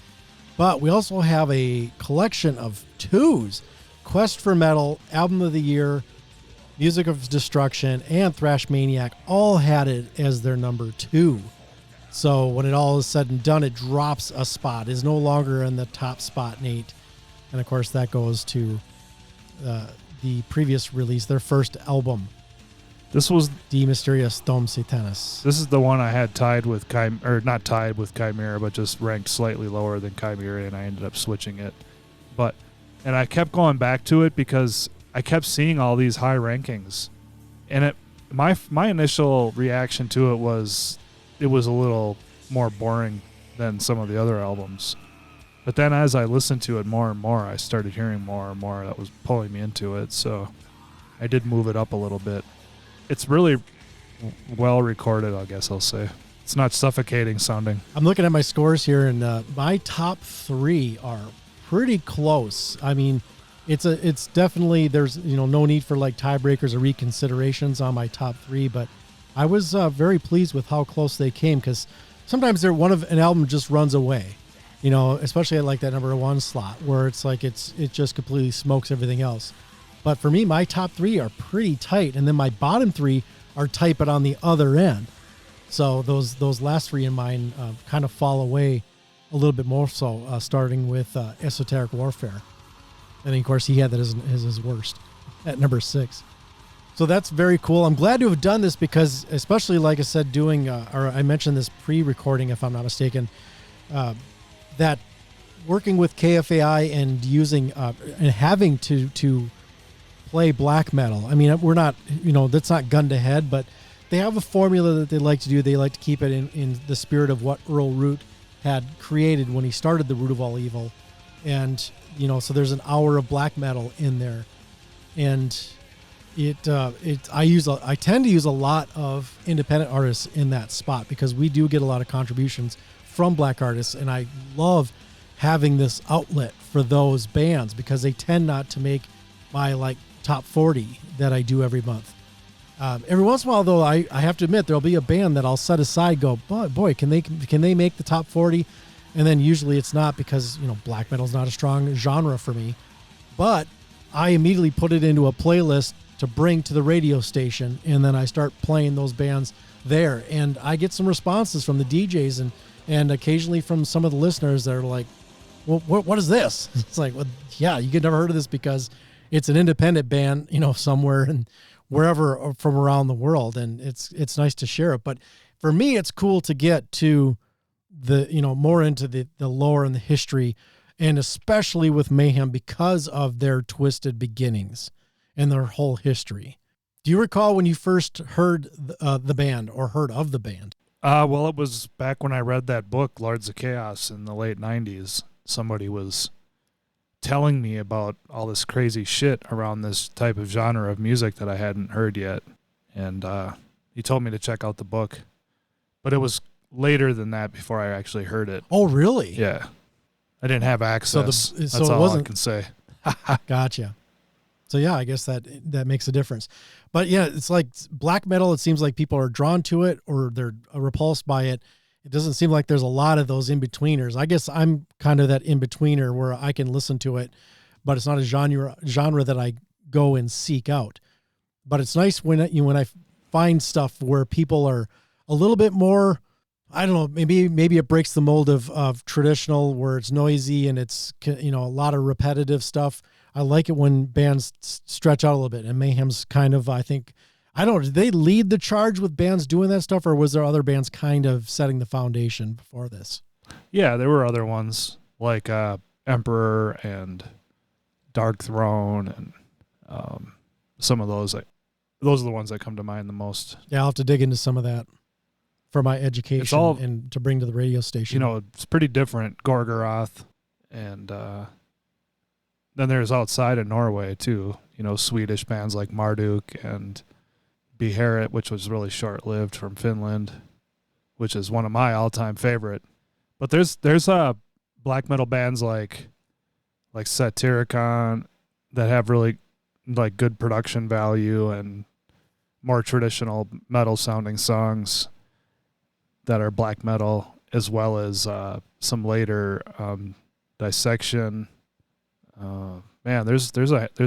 But we also have a collection of 2s. Quest for Metal, Album of the Year, Music of Destruction, and Thrash Maniac all had it as their number 2. So when it all is said and done, it drops a spot, is no longer in the top spot, Nate. And of course, that goes to the previous release, their first album. This was De Mysterious Dom Satanis. This is the one I had tied with not tied with Chimera, but just ranked slightly lower than Chimera, and I ended up switching it. And I kept going back to it because I kept seeing all these high rankings, and my initial reaction to it was a little more boring than some of the other albums. But then as I listened to it more and more, I started hearing more and more that was pulling me into it. So I did move it up a little bit. It's really well recorded, I guess I'll say. It's not suffocating sounding. I'm looking at my scores here, and my top 3 are pretty close. I mean, it's definitely, there's no need for like tiebreakers or reconsiderations on my top 3, but I was very pleased with how close they came, because sometimes an album just runs away, especially at like that number 1 slot where it's like it just completely smokes everything else. But for me, my top 3 are pretty tight, and then my bottom 3 are tight but on the other end. So those last 3 in mine kind of fall away a little bit more so, starting with Esoteric Warfare. And of course, he had that as his worst at number 6. So that's very cool. I'm glad to have done this because, especially like I said, or I mentioned this pre-recording, if I'm not mistaken, that working with KFAI and using and having to play black metal. I mean, we're not, that's not gun to head, but they have a formula that they like to do. They like to keep it in the spirit of what Earl Root had created when he started the Root of All Evil. And, so there's an hour of black metal in there. And I tend to use a lot of independent artists in that spot because we do get a lot of contributions from black artists. And I love having this outlet for those bands because they tend not to make my like top 40 that I do every month. Every once in a while, though, I have to admit there'll be a band that I'll set aside. Go, boy, can they make the top 40? And then usually it's not because black metal's not a strong genre for me. But I immediately put it into a playlist to bring to the radio station, and then I start playing those bands there. And I get some responses from the DJs and occasionally from some of the listeners that are like, "Well, what is this?" It's like, well, yeah, you could never heard of this because it's an independent band, somewhere and wherever from around the world, and it's nice to share it. But for me, it's cool to get to the more into the lore and the history, and especially with Mayhem because of their twisted beginnings and their whole history. Do you recall when you first heard the band or heard of the band? Well, it was back when I read that book, Lords of Chaos, in the late 90s. Somebody was telling me about all this crazy shit around this type of genre of music that I hadn't heard yet. And He told me to check out the book, but it was later than that before I actually heard it. Oh, really? Yeah. I didn't have access. That's it all wasn't, I can say. Gotcha. So yeah, I guess that makes a difference. But yeah, it's like black metal. It seems like people are drawn to it or they're repulsed by it. It doesn't seem like there's a lot of those in-betweeners. I guess I'm kind of that in-betweener where I can listen to it, but it's not a genre that I go and seek out. But it's nice when I find stuff where people are a little bit more, I don't know, maybe it breaks the mold of traditional where it's noisy and it's, a lot of repetitive stuff. I like it when bands stretch out a little bit, and Mayhem's kind of, I think, I don't know, did they lead the charge with bands doing that stuff, or was there other bands kind of setting the foundation before this? Yeah, there were other ones like Emperor and Dark Throne and some of those. Those are the ones that come to mind the most. Yeah, I'll have to dig into some of that for my education and to bring to the radio station. It's pretty different, Gorgoroth, and then there's outside of Norway too, Swedish bands like Marduk and Beharit, which was really short-lived, from Finland, which is one of my all-time favorite. But there's black metal bands like Satyricon that have really like good production value and more traditional metal sounding songs that are black metal, as well as some later Dissection. Man, there's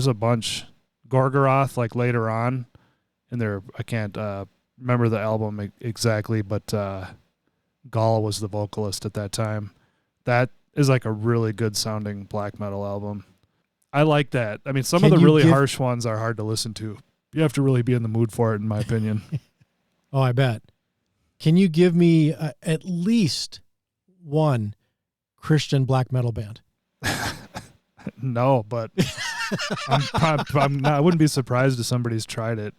a bunch. Gorgoroth, like later on in there, I can't remember the album exactly, but Gall was the vocalist at that time. That is like a really good sounding black metal album. I like that. I mean, some of the really harsh ones are hard to listen to. You have to really be in the mood for it, in my opinion. Oh, I bet. Can you give me at least one Christian black metal band? No, but I wouldn't be surprised if somebody's tried it.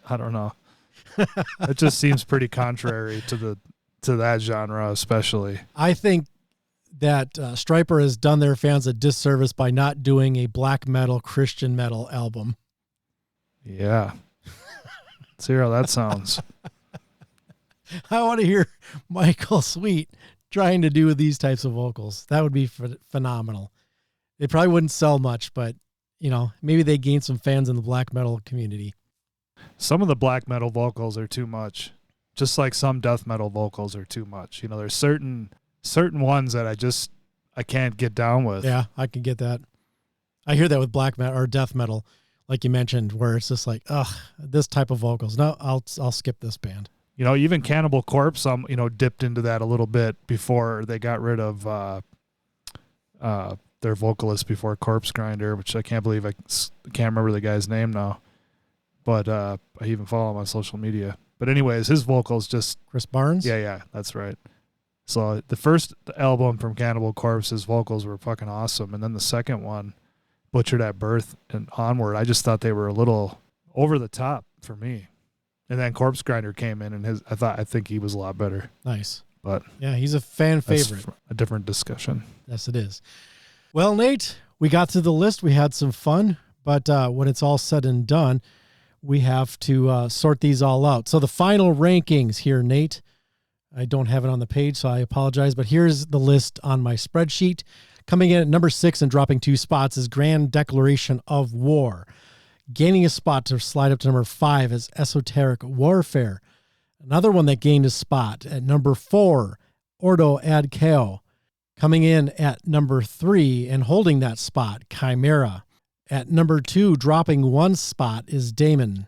I don't know. It just seems pretty contrary to that genre, especially. I think that Stryper has done their fans a disservice by not doing a black metal Christian metal album. Yeah. Let's hear how that sounds. I want to hear Michael Sweet trying to do these types of vocals. That would be phenomenal. They probably wouldn't sell much, but maybe they gain some fans in the black metal community. Some of the black metal vocals are too much, just like some death metal vocals are too much. There's certain ones that I can't get down with. Yeah, I can get that. I hear that with black metal or death metal, like you mentioned, where it's just like, this type of vocals. No, I'll skip this band. Even Cannibal Corpse, dipped into that a little bit before they got rid of their vocalist before Corpse Grinder, which I can't believe I can't remember the guy's name now. But I even follow him on social media. But anyways, his vocals just... Chris Barnes? Yeah, that's right. So the first album from Cannibal Corpse, his vocals were fucking awesome. And then the second one, Butchered at Birth and onward, I just thought they were a little over the top for me. And then Corpse Grinder came in, and I think he was a lot better. Nice. But yeah, he's a fan favorite. A different discussion. Yes, it is. Well, Nate, we got through the list. We had some fun, but when it's all said and done, we have to sort these all out. So the final rankings here, Nate. I don't have it on the page, so I apologize, but here's the list on my spreadsheet. Coming in at number 6 and dropping 2 spots is Grand Declaration of War. Gaining a spot to slide up to number 5 is Esoteric Warfare. Another one that gained a spot at number 4, Ordo Ad Chaos. Coming in at number 3 and holding that spot, Chimera. At number 2, dropping 1 spot is Demon.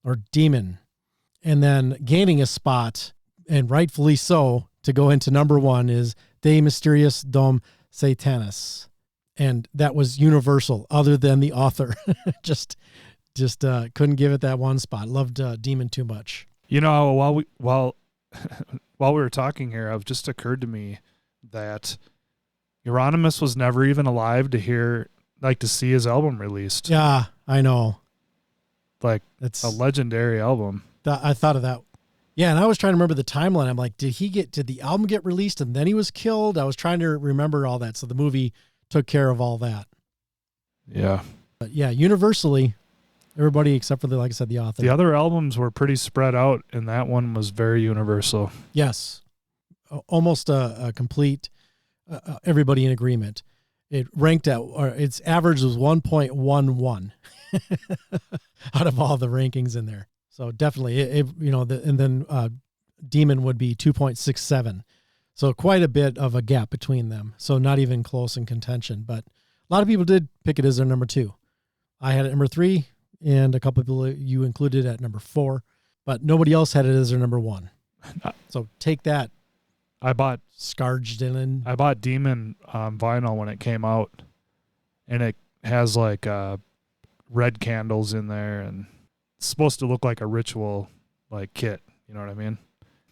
And then gaining a spot, and rightfully so, to go into number 1 is De Mysteriis Dom Satanis. And that was universal, other than the author. just couldn't give it that 1 spot. Loved Demon too much. While we were talking here, it just occurred to me that Euronymous was never even alive to see his album released. Yeah, I know. It's a legendary album. I thought of that. Yeah, and I was trying to remember the timeline. I'm like, did the album get released and then he was killed? I was trying to remember all that. So the movie took care of all that. Yeah. But yeah, universally, Everybody except for like I said, the author. The other albums were pretty spread out, and that one was very universal. Yes, almost a complete. Everybody in agreement. It ranked at, or its average was 1.11 out of all the rankings in there. So definitely, and then Demon would be 2.67. So quite a bit of a gap between them. So not even close in contention. But a lot of people did pick it as their number 2. I had it number 3, and a couple of people you included at number 4, but nobody else had it as their number 1. So take that. I bought Demon vinyl when it came out, and it has like red candles in there, and it's supposed to look like a ritual like kit. You know what I mean?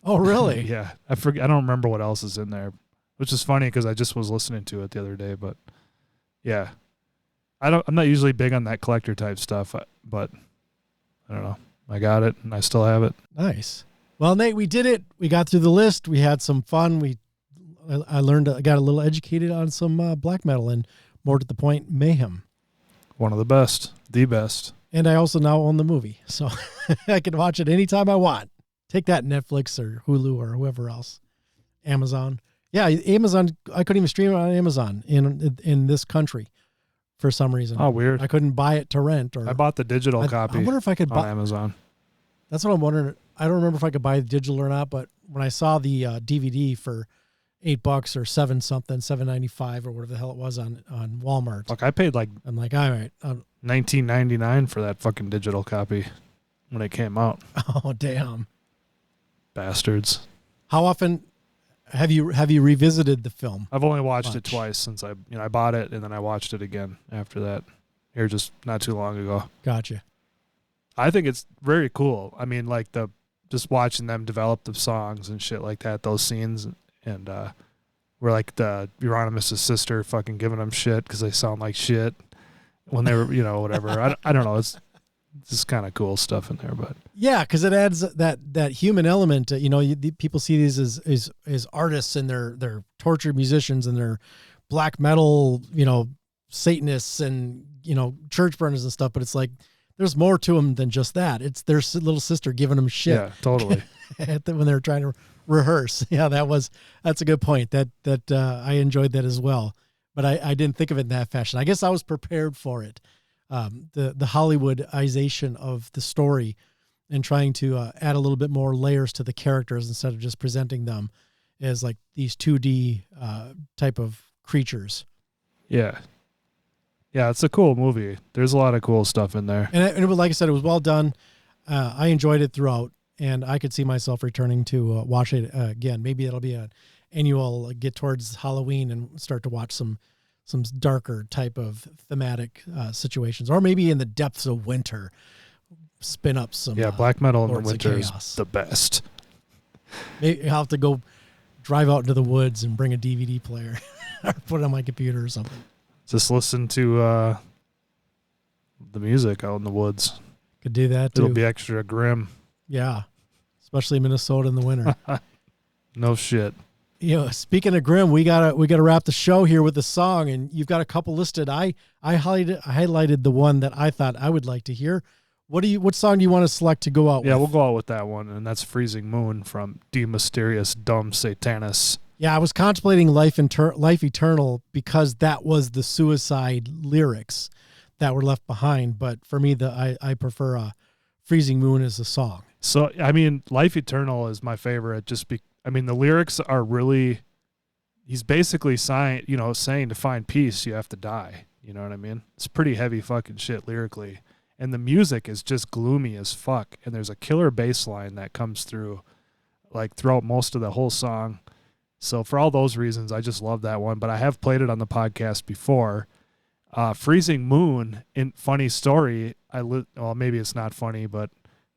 Oh, really? Yeah. I don't remember what else is in there, which is funny because I just was listening to it the other day. But yeah, I'm not usually big on that collector type stuff, but I don't know. I got it, and I still have it. Nice. Well, Nate, we did it. We got through the list. We had some fun. I got a little educated on some black metal, and more to the point, Mayhem. One of the best. The best. And I also now own the movie, so I can watch it anytime I want. Take that, Netflix or Hulu or whoever else. Amazon. Yeah, Amazon. I couldn't even stream it on Amazon in this country for some reason. Oh, weird. I couldn't buy it to rent. Or I bought the digital copy. I wonder if I could buy on Amazon. That's what I'm wondering. I don't remember if I could buy the digital or not, but when I saw the DVD for $8 or $7.95 or whatever the hell it was on Walmart. Look, I paid I'm like, all right, $19.99 for that fucking digital copy when it came out. Oh, damn. Bastards. How often have you revisited the film? I've only watched it twice since I bought it, and then I watched it again after that. Here just not too long ago. Gotcha. I think it's very cool. I mean, like just watching them develop the songs and shit like that, those scenes, and we're like the Euronymous' sister fucking giving them shit because they sound like shit when they were, whatever. I don't know. It's just kind of cool stuff in there, but yeah, because it adds that human element. People see these as artists and they're tortured musicians and they're black metal, Satanists and church burners and stuff. But it's like there's more to them than just that. It's their little sister giving them shit. Yeah, totally. When they're trying to rehearse. Yeah, that's a good point. That I enjoyed that as well. But I didn't think of it in that fashion. I guess I was prepared for it. The Hollywoodization of the story and trying to add a little bit more layers to the characters instead of just presenting them as like these 2D type of creatures. Yeah. Yeah, it's a cool movie. There's a lot of cool stuff in there. And it was, like I said, it was well done. I enjoyed it throughout, and I could see myself returning to watch it again. Maybe it'll be an annual get towards Halloween and start to watch some darker type of thematic situations, or maybe in the depths of winter, spin up some. Yeah, black metal in the Lords of winter is Chaos. the best. Maybe I'll have to go drive out into the woods and bring a DVD player or put it on my computer or something. Just listen to the music out in the woods. Could do that too. It'll be extra grim. Yeah, especially Minnesota in the winter. No shit. Speaking of grim, we gotta wrap the show here with a song, and you've got a couple listed. I highlighted the one that I thought I would like to hear. What song do you want to select to go out with? Yeah, we'll go out with that one, and that's Freezing Moon from De Mysterious Dumb Satanis. Yeah, I was contemplating Life Eternal because that was the suicide lyrics that were left behind. But for me, I prefer Freezing Moon as a song. So, I mean, Life Eternal is my favorite. The lyrics are really, he's basically saying to find peace, you have to die. You know what I mean? It's pretty heavy fucking shit lyrically. And the music is just gloomy as fuck. And there's a killer bass line that comes through, like, throughout most of the whole song. So for all those reasons, I just love that one. But I have played it on the podcast before. Freezing Moon, funny story. Well, maybe it's not funny, but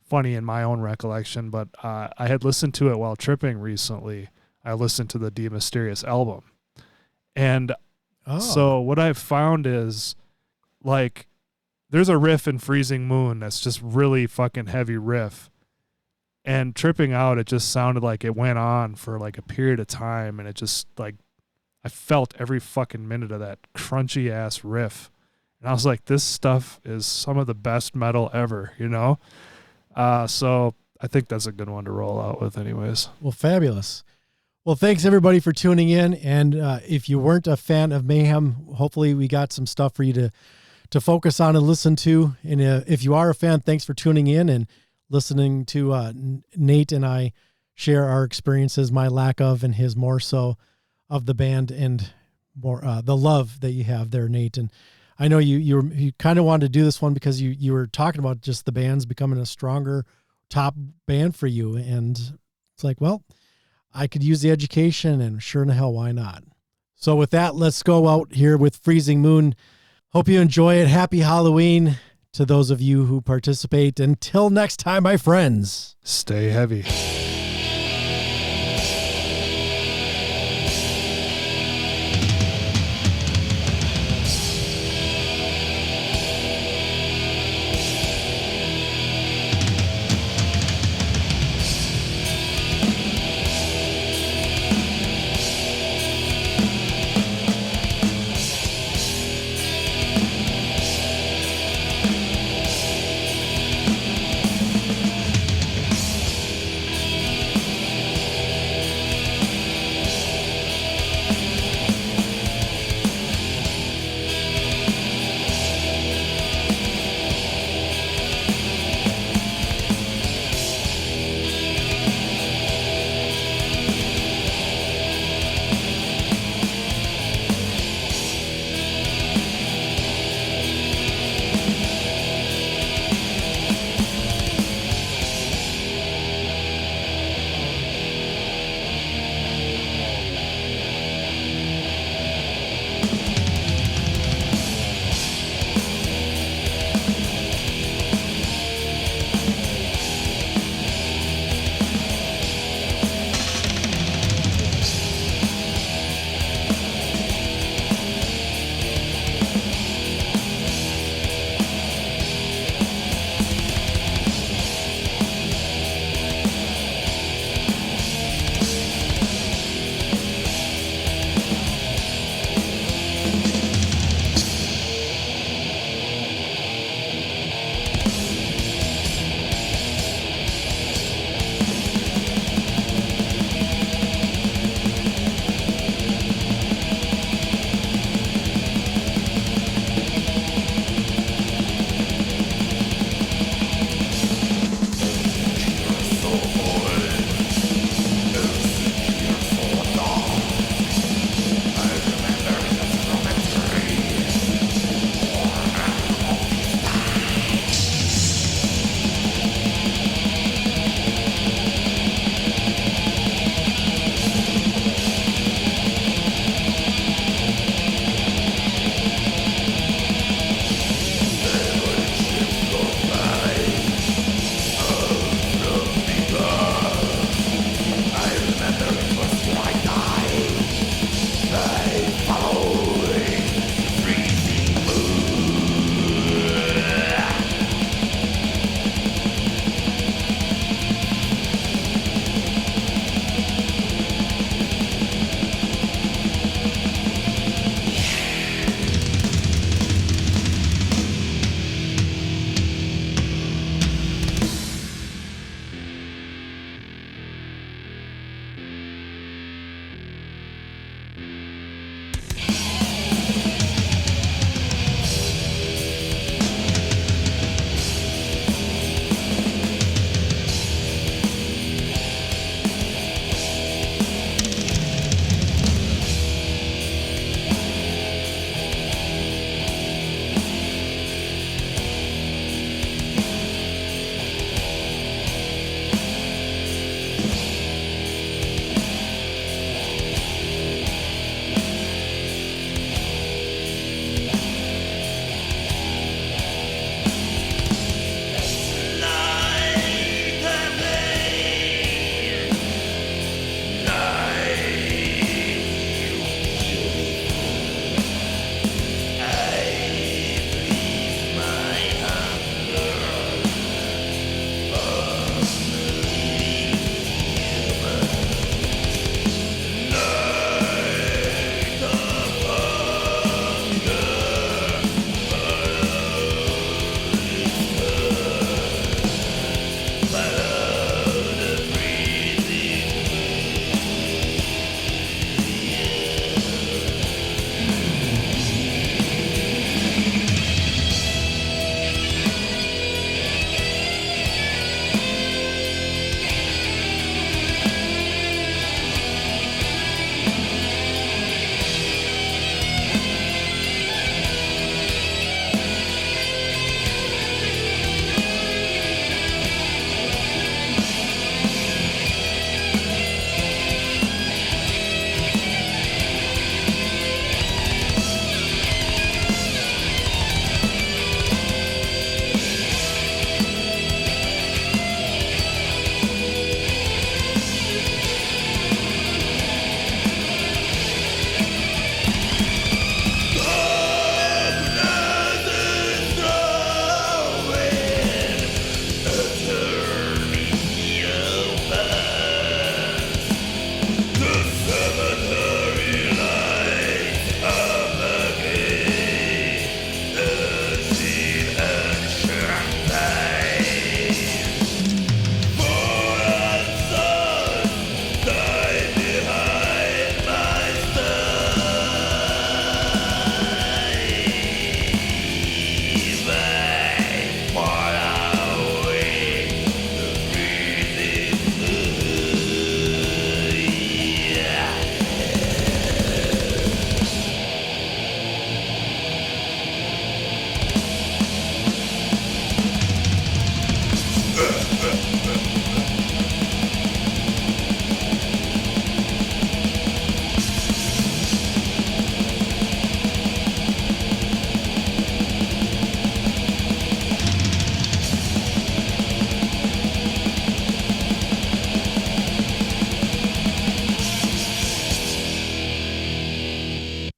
funny in my own recollection. But I had listened to it while tripping recently. I listened to the De Mysterious album. And so what I've found is, like, there's a riff in Freezing Moon that's just really fucking heavy riff. And tripping out, it just sounded like it went on for like a period of time, and it just like I felt every fucking minute of that crunchy ass riff, And I was like, this stuff is some of the best metal ever, you know? So I think that's a good one to roll out with anyways. Well, fabulous. Well, thanks everybody for tuning in. And if you weren't a fan of Mayhem, hopefully we got some stuff for you to focus on and listen to. And if you are a fan, thanks for tuning in and listening to Nate and I share our experiences, my lack of and his more so of the band, and more the love that you have there, Nate. And I know you kind of wanted to do this one because you were talking about just the bands becoming a stronger top band for you. And it's like, well, I could use the education, and sure in the hell, why not? So with that, let's go out here with Freezing Moon. Hope you enjoy it. Happy Halloween to those of you who participate. Until next time, my friends. Stay heavy.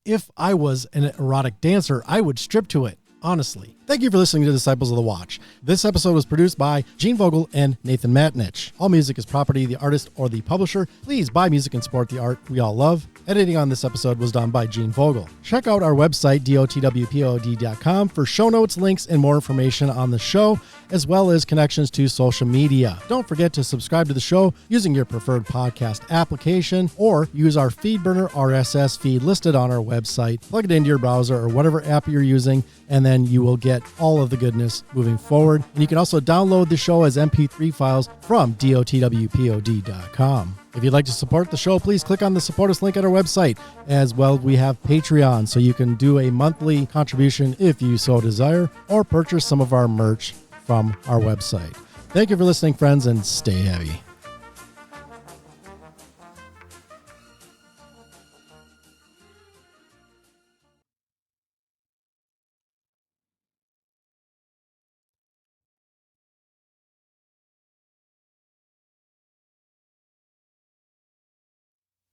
If I was an erotic dancer, I would strip to it, honestly. Thank you for listening to Disciples of the Watch. This episode was produced by Gene Vogel and Nathan Matnich. All music is property of the artist or the publisher. Please buy music and support the art we all love. Editing on this episode was done by Gene Vogel. Check out our website, dotwpod.com, for show notes, links, and more information on the show, as well as connections to social media. Don't forget to subscribe to the show using your preferred podcast application, or use our FeedBurner RSS feed listed on our website. Plug it into your browser or whatever app you're using, and then you will get all of the goodness moving forward. And you can also download the show as MP3 files from dotwpod.com. If you'd like to support the show, please click on the support us link at our website. As well, we have Patreon, so you can do a monthly contribution if you so desire, or purchase some of our merch from our website. Thank you for listening, friends, and stay heavy.